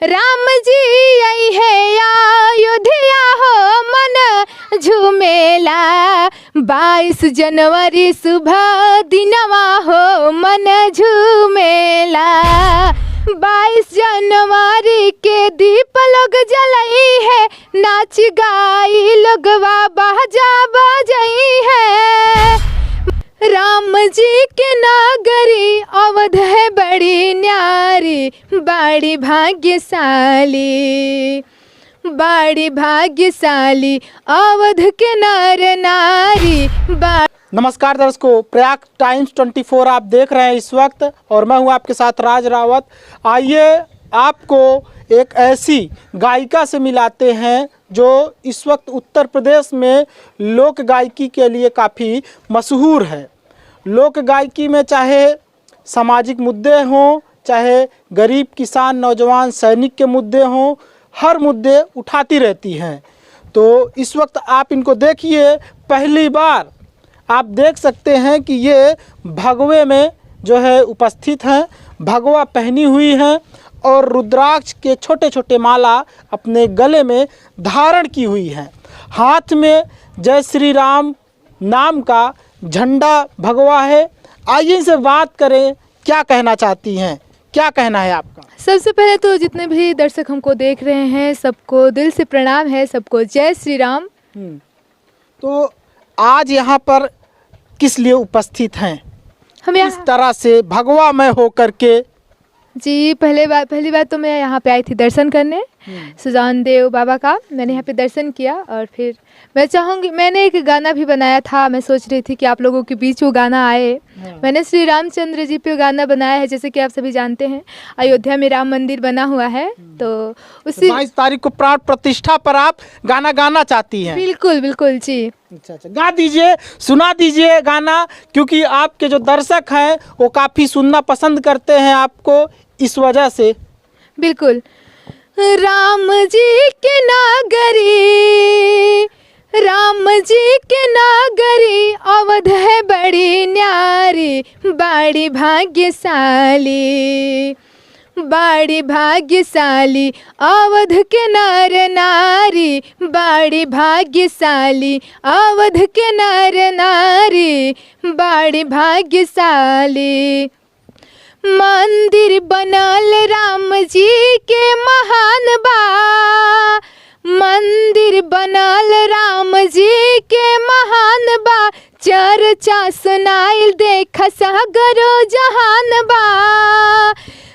राम जी आई है अयोध्या हो मन झूमेला। 22 जनवरी सुबह दिनवा हो मन झूमेला। 22 जनवरी के दीप लोग जलाई है, नाच गाई लोगवा बाजा बजाई है। राम जी के नागरी अवध है बड़ी न्यारी, बड़ी भाग्यशाली, बड़ी भाग्यशाली अवध के नर नारी। नमस्कार दर्शकों, प्रयाग टाइम्स 24 आप देख रहे हैं इस वक्त और मैं हूं आपके साथ राज रावत। आइए आपको एक ऐसी गायिका से मिलाते हैं जो इस वक्त उत्तर प्रदेश में लोक गायकी के लिए काफ़ी मशहूर है। लोक गायकी में चाहे सामाजिक मुद्दे हों, चाहे गरीब किसान नौजवान सैनिक के मुद्दे हों, हर मुद्दे उठाती रहती हैं। तो इस वक्त आप इनको देखिए, पहली बार आप देख सकते हैं कि ये भगवे में जो है उपस्थित हैं, भगवा पहनी हुई हैं और रुद्राक्ष के छोटे छोटे माला अपने गले में धारण की हुई हैं। हाथ में जय श्री राम नाम का झंडा भगवा है। आइए इनसे बात करें, क्या कहना चाहती हैं, क्या कहना है आपका? सबसे पहले तो जितने भी दर्शक हमको देख रहे हैं सबको दिल से प्रणाम है, सबको जय श्री राम। तो आज यहाँ पर किस लिए उपस्थित हैं? हम इस तरह से भगवा में होकर के जी पहली बार तो मैं यहाँ पे आई थी दर्शन करने सुजान देव बाबा का। मैंने यहाँ पे दर्शन किया और फिर मैं चाहूँगी, मैंने एक गाना भी बनाया था। मैं सोच रही थी कि आप लोगों के बीच वो गाना आए। मैंने श्री रामचंद्र जी पे गाना बनाया है, जैसे कि आप सभी जानते हैं अयोध्या में राम मंदिर बना हुआ है। तो उसी 22 तारीख को प्राण प्रतिष्ठा पर आप गाना गाना चाहती हैं? बिल्कुल बिल्कुल जी। अच्छा, गा दीजिए, सुना दीजिए गाना, क्योंकि आपके जो दर्शक हैं वो काफ़ी सुनना पसंद करते हैं आपको, इस वजह से। बिल्कुल। राम जी के नागरी, राम जी के नागरी अवध है बड़ी न्यारी, बड़ी भाग्यशाली, बड़ी भाग्यशाली अवध के नर नारी, बड़ी भाग्यशाली अवध के नर नारी, बड़ी भाग्यशाली। मंदिर बनल राम जी के महान बा, मंदिर बनल राम जी के महान बा, चर्चा सुनाइल देख सागरो जहान बा।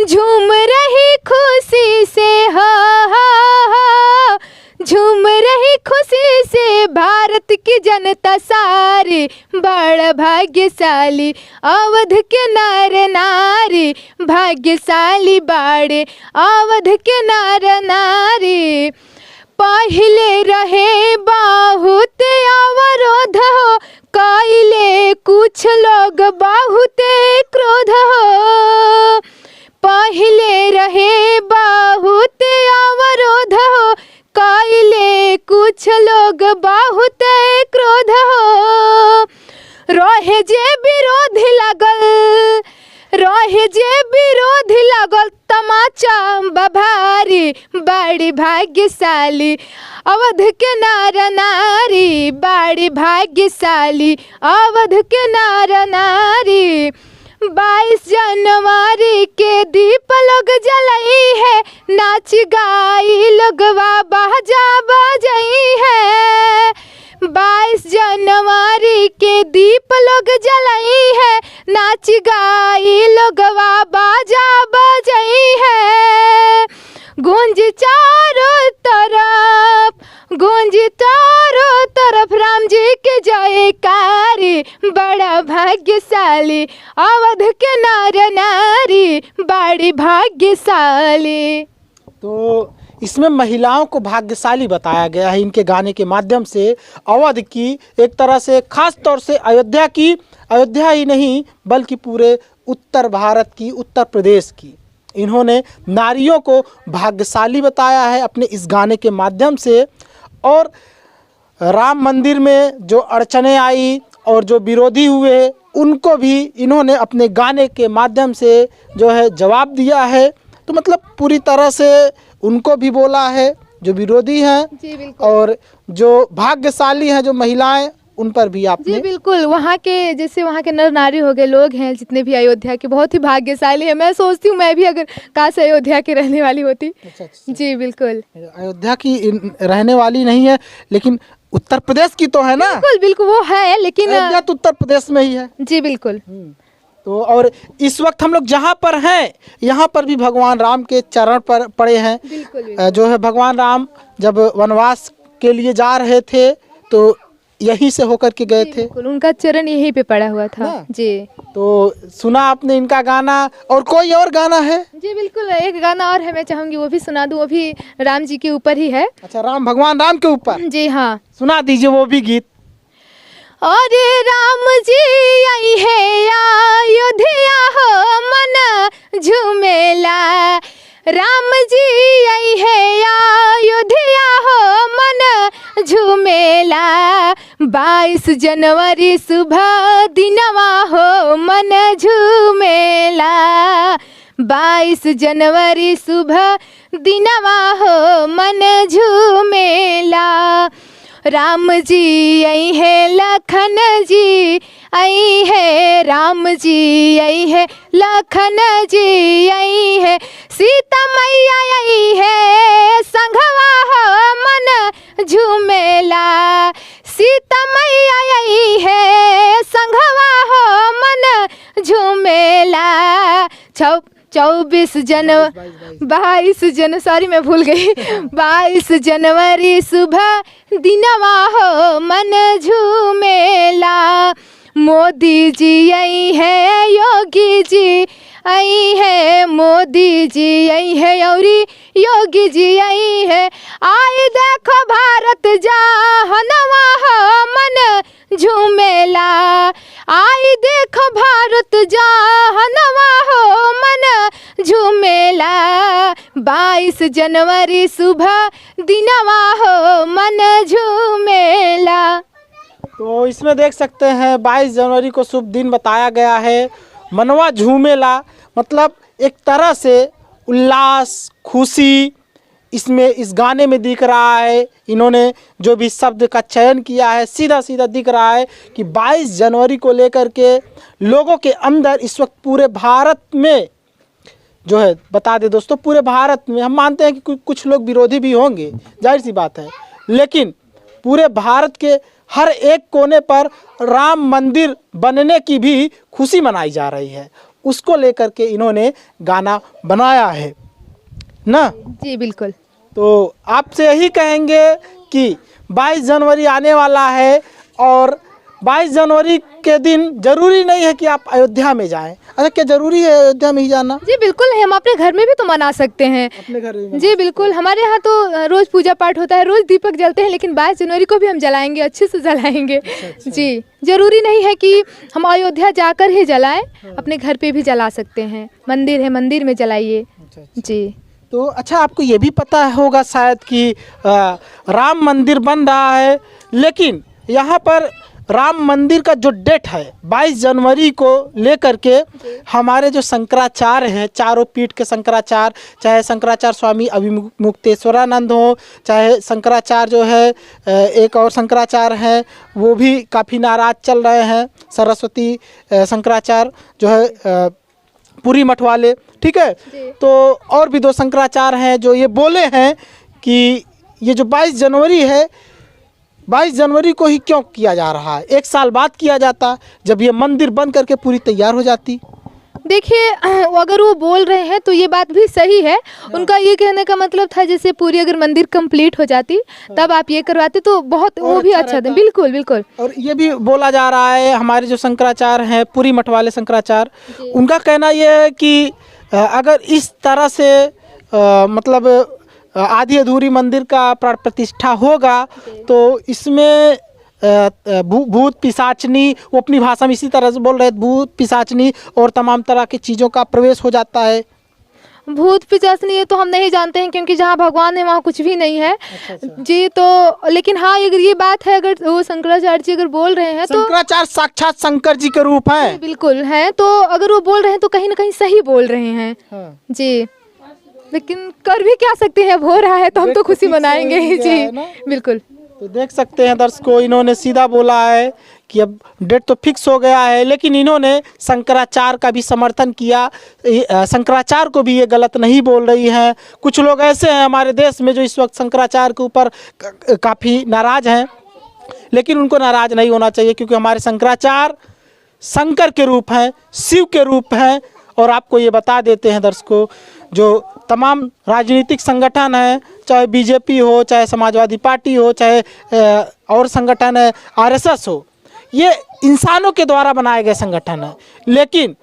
झूम रही खुशी से हो, झूम रही खुशी से भारत की जनता सारी, बड़ भाग्यशाली अवध के नर नारी, भाग्यशाली बड़े अवध के नर नारी। पहले रहे बहुत अवरोध हो, कइले कुछ लोग बहुत क्रोध हो। पहले रहे बहुत अवरोध हो, कइले कुछ लोग बहुत क्रोध हो। रहे जे विरोधी लागल, रहे जे विरोधी लागल, तमाचा बभारी, बड़ी भाग्यशाली अवध के नर नारी, बड़ी भाग्यशाली अवध के नर नारी। 22 जनवरी के दीप लोग जलाई है, नाच गाई लोगवा बाजा बजाई है। 22 जनवरी के दीप लोग जलाई है, नाच गाई लोगवा बाजा बजाई है। गूंज चारों तरफ, गूंज चारों तरफ राम जी के जयकारी, बड़ा भाग्यशाली अवध के नर नारी, बड़ी भाग्यशाली। तो इसमें महिलाओं को भाग्यशाली बताया गया है इनके गाने के माध्यम से। अवध की एक तरह से, खास तौर से अयोध्या की, अयोध्या ही नहीं बल्कि पूरे उत्तर भारत की, उत्तर प्रदेश की, इन्होंने नारियों को भाग्यशाली बताया है अपने इस गाने के माध्यम से। और राम मंदिर में जो अड़चने आई और जो विरोधी हुए उनको भी इन्होंने अपने गाने के माध्यम से जो है जवाब दिया है। तो मतलब पूरी तरह से उनको भी बोला है, जो विरोधी हैं जी बिल्कुल। और जो भाग्यशाली हैं जो महिलाएं, उन पर भी जी आपने। बिल्कुल, वहाँ के जैसे वहाँ के नर नारी हो गए, लोग हैं जितने भी अयोध्या के, बहुत ही भाग्यशाली है। मैं सोचती हूँ मैं भी अगर काश अयोध्या की रहने वाली होती। अच्छा, अच्छा। जी बिल्कुल अयोध्या की रहने वाली नहीं है, लेकिन उत्तर प्रदेश की तो है ना। बिल्कुल बिल्कुल वो है, लेकिन अयोध्या तो उत्तर प्रदेश में ही है। जी बिल्कुल। तो और इस वक्त हम लोग जहाँ पर हैं, यहाँ पर भी भगवान राम के चरण पर पड़े हैं। बिल्कुल जो है भगवान राम जब वनवास के लिए जा रहे थे तो यहीं से होकर के गए थे। बिल्कुल, उनका चरण यहीं पे पड़ा हुआ था। ना? जी तो सुना आपने इनका गाना, और कोई और गाना है? जी बिल्कुल, एक गाना और है, मैं चाहूँगी वो भी सुना दूँ। वो भी राम जी के ऊपर ही है। अच्छा, भगवान राम के ऊपर? जी हाँ। सुना दीजिए वो भी गीत। और राम जी आई है अयोध्या हो मन झूमेला, राम जी आई है अयोध्या हो मन झूमेला, 22 जनवरी सुबह दिनवा हो मन झूमेला, 22 जनवरी सुबह दिनवा हो मन झूमेला, राम जी आई है लखन जी आई है, राम जी आई है लखन जी आई है, सीता मैया आई है संघवा हो मन झूमेला, सीता मैया आई है संघवा हो मन झूमेला, 22 सॉरी मैं भूल गई, 22 जनवरी सुबह दिनवा हो मन झूमेला, मोदी जी आई है योगी जी आई है, मोदी जी आई है और योगी जी आई है, आई देखो भारत जहनवा हो मन झूमेला, आई देखो भारत जहनवा हो मन झूमेला, 22 जनवरी सुबह दिनवा हो मन झूमेला। तो इसमें देख सकते हैं 22 जनवरी को शुभ दिन बताया गया है, मनवा झूमेला, मतलब एक तरह से उल्लास खुशी इसमें इस गाने में दिख रहा है। इन्होंने जो भी शब्द का चयन किया है सीधा सीधा दिख रहा है कि 22 जनवरी को लेकर के लोगों के अंदर इस वक्त पूरे भारत में जो है, बता दें दोस्तों, पूरे भारत में हम मानते हैं कि कुछ लोग विरोधी भी होंगे, जाहिर सी बात है, लेकिन पूरे भारत के हर एक कोने पर राम मंदिर बनने की भी खुशी मनाई जा रही है, उसको लेकर के इन्होंने गाना बनाया है ना। जी बिल्कुल। तो आपसे यही कहेंगे कि 22 जनवरी आने वाला है और 22 जनवरी के दिन जरूरी नहीं है कि आप अयोध्या में जाएं। अच्छा, क्या जरूरी है अयोध्या में ही जाना? जी बिल्कुल, हम अपने घर में भी तो मना सकते हैं। अपने घर में? जी बिल्कुल, हमारे यहाँ तो रोज पूजा पाठ होता है, रोज दीपक जलते हैं, लेकिन 22 जनवरी को भी हम जलाएंगे, अच्छे से जलाएंगे। अच्छा। जी, जरूरी नहीं है कि हम अयोध्या जाकर ही जलाएं, अपने घर पे भी जला सकते हैं, मंदिर है मंदिर में जलाइए। जी। तो अच्छा, आपको ये भी पता होगा शायद कि राम मंदिर बन रहा है, लेकिन यहाँ पर राम मंदिर का जो डेट है 22 जनवरी को लेकर के हमारे जो शंकराचार्य हैं, चारों पीठ के शंकराचार्य, चाहे शंकराचार्य स्वामी अभिमुक्तेश्वरानंद हो, चाहे शंकराचार्य जो है एक और शंकराचार्य हैं, वो भी काफ़ी नाराज़ चल रहे हैं, सरस्वती शंकराचार्य जो है पुरी मठ वाले, ठीक है। तो और भी 2 शंकराचार्य हैं जो ये बोले हैं कि ये जो 22 जनवरी है, 22 जनवरी को ही क्यों किया जा रहा है, 1 साल बाद किया जाता जब ये मंदिर बन करके पूरी तैयार हो जाती। देखिए, अगर वो बोल रहे हैं तो ये बात भी सही है। उनका ये कहने का मतलब था जैसे पूरी अगर मंदिर कंप्लीट हो जाती तब आप ये करवाते तो बहुत वो भी अच्छा था। बिल्कुल बिल्कुल। और ये भी बोला जा रहा है, हमारे जो शंकराचार्य हैं पुरी मठ वाले शंकराचार्य, उनका कहना ये है कि अगर इस तरह से मतलब आधी अधूरी मंदिर का प्राण प्रतिष्ठा होगा तो इसमें भूत पिशाचनी, वो अपनी भाषा में इसी तरह से बोल रहे, भूत पिशाचनी और तमाम तरह की चीज़ों का प्रवेश हो जाता है। भूत पिशाचनी ये तो हम नहीं जानते हैं, क्योंकि जहाँ भगवान है वहाँ कुछ भी नहीं है। अच्छा। जी, तो लेकिन हाँ, अगर ये बात है, अगर वो शंकराचार्य जी अगर बोल रहे हैं तो शंकराचार्य साक्षात शंकर जी के रूप हैं। बिल्कुल है, तो अगर वो बोल रहे हैं तो कहीं ना कहीं सही बोल रहे हैं। हाँ। जी। लेकिन कर भी क्या सकते हैं, अब हो रहा है तो हम डेट तो तो खुशी फिक्स हो मनाएंगे ही ही गया जी। है ना? बिल्कुल। तो देख सकते हैं दर्शकों, इन्होंने सीधा बोला है कि अब डेट तो फिक्स हो गया है, लेकिन इन्होंने शंकराचार्य का भी समर्थन किया। शंकराचार्य को भी ये गलत नहीं बोल रही हैं। कुछ लोग ऐसे हैं हमारे देश में जो इस वक्त शंकराचार्य के ऊपर काफ़ी नाराज़ हैं, लेकिन उनको नाराज़ नहीं होना चाहिए, क्योंकि हमारे शंकराचार्य शंकर के रूप हैं, शिव के रूप हैं। और आपको ये बता देते हैं दर्शकों, जो तमाम राजनीतिक संगठन हैं, चाहे बीजेपी हो, चाहे समाजवादी पार्टी हो, चाहे और संगठन है आरएसएस हो, ये इंसानों के द्वारा बनाए गए संगठन हैं। लेकिन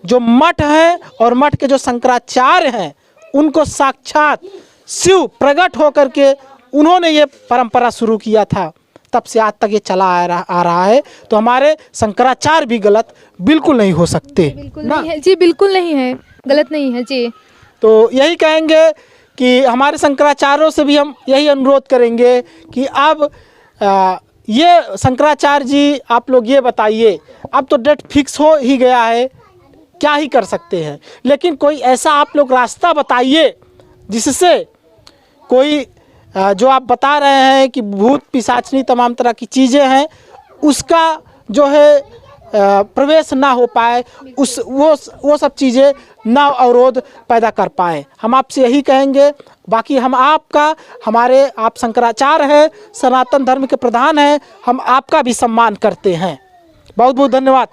जो मठ हैं और मठ के जो शंकराचार्य हैं, उनको साक्षात शिव प्रकट होकर के उन्होंने ये परंपरा शुरू किया था, तब से आज तक ये चला आ रहा है। तो हमारे शंकराचार्य भी गलत बिल्कुल नहीं हो सकते बिल्कुल ना। नहीं है जी, बिल्कुल नहीं है, गलत नहीं है जी। तो यही कहेंगे कि हमारे शंकराचार्यों से भी हम यही अनुरोध करेंगे कि अब ये शंकराचार्य जी, आप लोग ये बताइए, अब तो डेट फिक्स हो ही गया है, क्या ही कर सकते हैं, लेकिन कोई ऐसा आप लोग रास्ता बताइए जिससे कोई जो आप बता रहे हैं कि भूत पिशाचनी तमाम तरह की चीज़ें हैं, उसका जो है प्रवेश ना हो पाए, वो सब चीज़ें ना अवरोध पैदा कर पाए। हम आपसे यही कहेंगे। बाकी हम आपका, आप शंकराचार्य हैं, सनातन धर्म के प्रधान हैं, हम आपका भी सम्मान करते हैं। बहुत बहुत धन्यवाद।